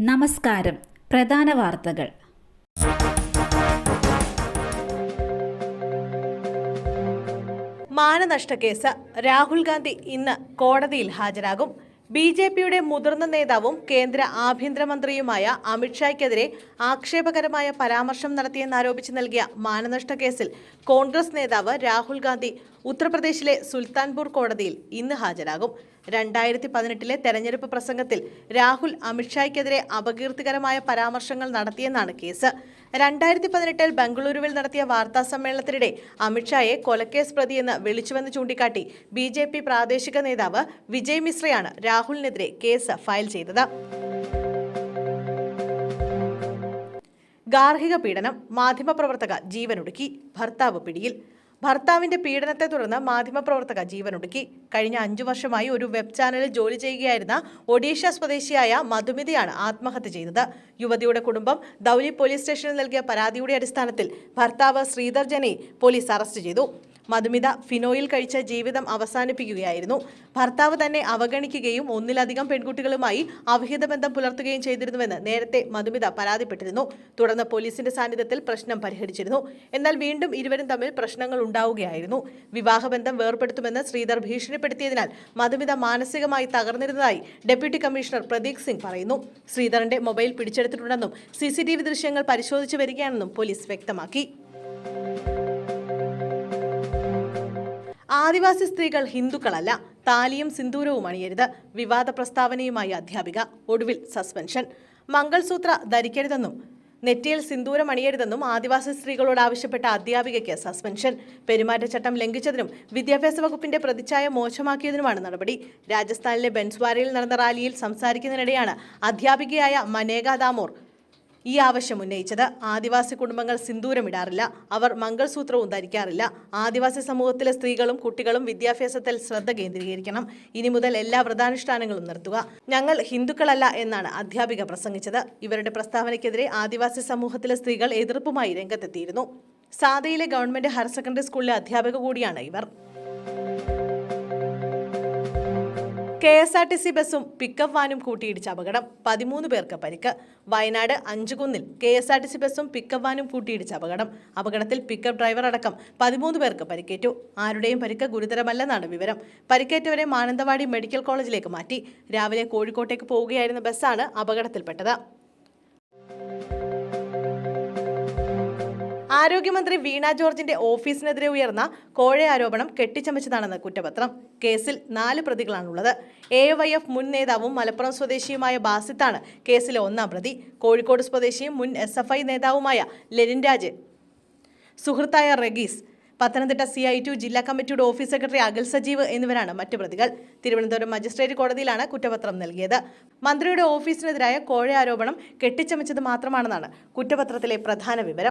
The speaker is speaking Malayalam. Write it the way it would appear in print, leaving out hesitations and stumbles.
നമസ്കാരം. പ്രധാന വാർത്തകൾ. മാനനഷ്ടക്കേസ്. രാഹുൽ ഗാന്ധി ഇന്ന് കോടതിയിൽ ഹാജരാകും. ബി.ജെ.പിയുടെ മുതിർന്ന നേതാവും കേന്ദ്ര ആഭ്യന്തരമന്ത്രിയുമായ അമിത്ഷായ്ക്കെതിരെ ആക്ഷേപകരമായ പരാമർശം നടത്തിയെന്നാരോപിച്ച് നൽകിയ മാനനഷ്ട കേസിൽ കോൺഗ്രസ് നേതാവ് രാഹുൽ ഗാന്ധി ഉത്തർപ്രദേശിലെ സുൽത്താൻപൂർ കോടതിയിൽ ഇന്ന് ഹാജരാകും. 2018 തെരഞ്ഞെടുപ്പ് പ്രസംഗത്തിൽ രാഹുൽ അമിത്ഷായ്ക്കെതിരെ അപകീർത്തികരമായ പരാമർശങ്ങൾ നടത്തിയെന്നാണ് കേസ്. 2018 ബംഗളൂരുവിൽ നടത്തിയ വാർത്താ സമ്മേളനത്തിനിടെ അമിത്ഷായെ കൊലക്കേസ് പ്രതിയെന്ന് വിളിച്ചുവെന്ന് ചൂണ്ടിക്കാട്ടി ബി.ജെ.പി പ്രാദേശിക നേതാവ് വിജയ് മിശ്രയാണ് രാഹുലിനെതിരെ കേസ് ഫയൽ ചെയ്തത്. ഗാർഹിക പീഡനം. മാധ്യമപ്രവർത്തക ജീവനൊടുക്കി. ഭർത്താവ് പിടിയിൽ. ഭർത്താവിന്റെ പീഡനത്തെ തുടർന്ന് മാധ്യമപ്രവർത്തക ജീവനൊടുക്കി. കഴിഞ്ഞ 5 വർഷമായി ഒരു വെബ് ചാനലിൽ ജോലി ചെയ്യുകയായിരുന്ന ഒഡീഷ സ്വദേശിയായ മധുമിതയാണ് ആത്മഹത്യ ചെയ്തത്. യുവതിയുടെ കുടുംബം ധൗലി പോലീസ് സ്റ്റേഷനിൽ നൽകിയ പരാതിയുടെ അടിസ്ഥാനത്തിൽ ഭർത്താവ് ശ്രീധർ ജനെ പോലീസ് അറസ്റ്റ് ചെയ്തു. മധുമിത ഫിനോയിൽ കഴിച്ച് ജീവിതം അവസാനിപ്പിക്കുകയായിരുന്നു. ഭർത്താവ് തന്നെ അവഗണിക്കുകയും ഒന്നിലധികം പെൺകുട്ടികളുമായി അവിഹിത ബന്ധം പുലർത്തുകയും ചെയ്തിരുന്നുവെന്ന് നേരത്തെ മധുമിത പരാതിപ്പെട്ടിരുന്നു. തുടർന്ന് പോലീസിന്റെ സാന്നിധ്യത്തിൽ പ്രശ്നം പരിഹരിച്ചിരുന്നു. എന്നാൽ വീണ്ടും ഇരുവരും തമ്മിൽ പ്രശ്നങ്ങൾ ഉണ്ടാവുകയായിരുന്നു. വിവാഹബന്ധം വേർപെടുത്തുമെന്ന് ശ്രീധർ ഭീഷണിപ്പെടുത്തിയതിനാൽ മധുമിത മാനസികമായി തകർന്നിരുന്നതായി ഡെപ്യൂട്ടി കമ്മീഷണർ പ്രദീപ് സിംഗ് പറയുന്നു. ശ്രീധറിന്റെ മൊബൈൽ പിടിച്ചെടുത്തിട്ടുണ്ടെന്നും CCTV ദൃശ്യങ്ങൾ പരിശോധിച്ചു വരികയാണെന്നും പോലീസ് വ്യക്തമാക്കി. ആദിവാസി സ്ത്രീകൾ ഹിന്ദുക്കളല്ല, താലിയും സിന്ദൂരവും അണിയരുത്. വിവാദ പ്രസ്താവനയുമായി അധ്യാപിക. ഒടുവിൽ സസ്പെൻഷൻ. മംഗൾസൂത്ര ധരിക്കരുതെന്നും നെറ്റിയിൽ സിന്ദൂരം അണിയരുതെന്നും ആദിവാസി സ്ത്രീകളോട് ആവശ്യപ്പെട്ട അധ്യാപികയ്ക്ക് സസ്പെൻഷൻ. പെരുമാറ്റച്ചട്ടം ലംഘിച്ചതിനും വിദ്യാഭ്യാസ വകുപ്പിന്റെ പ്രതിച്ഛായ മോശമാക്കിയതിനുമാണ് നടപടി. രാജസ്ഥാനിലെ ബൻസ്വാരയിൽ നടന്ന റാലിയിൽ സംസാരിക്കുന്നതിനിടെയാണ് അധ്യാപികയായ മനേക ദാമോർ ഈ ആവശ്യം ഉന്നയിച്ചത്. ആദിവാസി കുടുംബങ്ങൾ സിന്ദൂരമിടാറില്ല, അവർ മംഗൾസൂത്രവും ധരിക്കാറില്ല. ആദിവാസി സമൂഹത്തിലെ സ്ത്രീകളും കുട്ടികളും വിദ്യാഭ്യാസത്തിൽ ശ്രദ്ധ കേന്ദ്രീകരിക്കണം. ഇനി മുതൽ എല്ലാ വ്രതാനുഷ്ഠാനങ്ങളും നിർത്തുക. ഞങ്ങൾ ഹിന്ദുക്കളല്ല എന്നാണ് അധ്യാപിക പ്രസംഗിച്ചത്. ഇവരുടെ പ്രസ്താവനയ്ക്കെതിരെ ആദിവാസി സമൂഹത്തിലെ സ്ത്രീകൾ എതിർപ്പുമായി രംഗത്തെത്തിയിരുന്നു. സാദയിലെ ഗവൺമെന്റ് ഹയർ സെക്കൻഡറി സ്കൂളിലെ അധ്യാപിക കൂടിയാണ് ഇവർ. KSRTC ബസും പിക്കപ്പ് വാനും കൂട്ടിയിടിച്ച അപകടം. 13 പേർക്ക് പരിക്ക്. വയനാട് അഞ്ചുകുന്നിൽ KSRTC ബസും പിക്കപ്പ് വാനും കൂട്ടിയിടിച്ച അപകടം. അപകടത്തിൽ പിക്കപ്പ് ഡ്രൈവർ അടക്കം 13 പേർക്ക് പരിക്കേറ്റു. ആരുടെയും പരിക്ക് ഗുരുതരമല്ലെന്നാണ് വിവരം. പരിക്കേറ്റവരെ മാനന്തവാടി മെഡിക്കൽ കോളേജിലേക്ക് മാറ്റി. രാവിലെ കോഴിക്കോട്ടേക്ക് പോവുകയായിരുന്ന ബസ്സാണ് അപകടത്തിൽപ്പെട്ടത്. ആരോഗ്യമന്ത്രി വീണ ജോർജിന്റെ ഓഫീസിനെതിരെ ഉയർന്ന കോഴ ആരോപണം കെട്ടിച്ചമച്ചതാണെന്ന് കുറ്റപത്രം. കേസിൽ 4 പ്രതികളാണുള്ളത്. AYF മുൻ നേതാവും മലപ്പുറം സ്വദേശിയുമായ ബാസിത്താണ് കേസിലെ 1-ാം പ്രതി. കോഴിക്കോട് സ്വദേശിയും മുൻ SFI നേതാവുമായ ലെനിൻ രാജ്, സുഹൃത്തായ റഗീസ്, പത്തനംതിട്ട CI2 ജില്ലാ കമ്മിറ്റിയുടെ ഓഫീസ് സെക്രട്ടറി അഖിൽ സജീവ് എന്നിവരാണ് മറ്റു പ്രതികൾ. തിരുവനന്തപുരം മജിസ്ട്രേറ്റ് കോടതിയിലാണ് കുറ്റപത്രം നൽകിയത്. മന്ത്രിയുടെ ഓഫീസിനെതിരായ കോഴ ആരോപണം കെട്ടിച്ചമച്ചത് മാത്രമാണെന്നാണ് കുറ്റപത്രത്തിലെ പ്രധാന വിവരം.